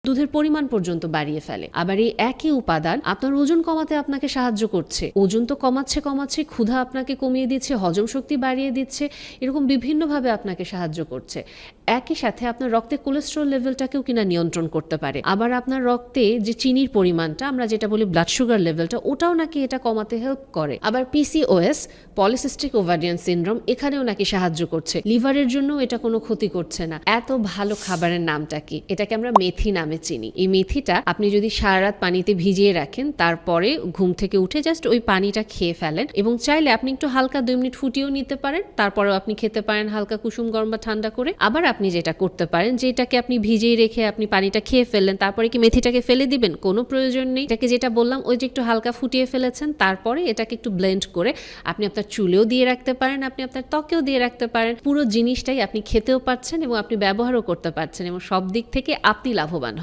দুধের পরিমাণ পর্যন্ত বাড়িয়ে ফেলে। আবার এই একই উপাদান আপনার ওজন কমাতে আপনাকে সাহায্য করছে। ওজন তো কমাচ্ছে, ক্ষুধা আপনাকে কমিয়ে দিচ্ছে, হজম শক্তি বাড়িয়ে দিচ্ছে, এরকম বিভিন্নভাবে আপনাকে সাহায্য করছে। একই সাথে আপনার রক্তে কোলেস্টেরল লেভেলটাকেও কিনা নিয়ন্ত্রণ করতে পারে। আবার আপনার রক্তে যে চিনির পরিমাণটা, আমরা যেটা বলি ব্লাড সুগার লেভেলটা, ওটাও নাকি এটা কমাতে হেল্প করে। আবার পিসিওএস, পলিসিস্টিক ওভারিয়ান সিনড্রোম, এখানেও নাকি সাহায্য করছে। লিভারের জন্য এটা কোনো ক্ষতি করছে না। এত ভালো খাবারের নামটা কি? এটাকে আমরা মেথি নামে চিনি। এই মেথিটা আপনি যদি সারা রাত পানিতে ভিজিয়ে রাখেন, তারপরে ঘুম থেকে উঠে জাস্ট ওই পানিটা খেয়ে ফেলেন, এবং চাইলে আপনি একটু হালকা 2 মিনিট ফুটিয়েও নিতে পারেন, তারপরেও আপনি খেতে পারেন হালকা কুসুম গরম বা ঠান্ডা করে। আবার আপনি যেটা করতে পারেন, যেটাকে আপনি ভিজিয়ে রেখে আপনি পানিটা খেয়ে ফেললেন, তারপরে কি মেথিটাকে ফেলে দিবেন? কোনো প্রয়োজন নেই। এটাকে যেটা বললাম, ওই যে একটু হালকা ফুটিয়ে ফেলেছেন, তারপরে এটাকে একটু ব্লেন্ড করে আপনি আপনার চুলেও দিয়ে রাখতে পারেন, আপনি আপনার ত্বকেও দিয়ে রাখতে পারেন। পুরো জিনিসটাই আপনি খেতেও পারছেন এবং আপনি ব্যবহারও করতে পারছেন, এবং সব দিক থেকে আপনি লাভবান হবেন।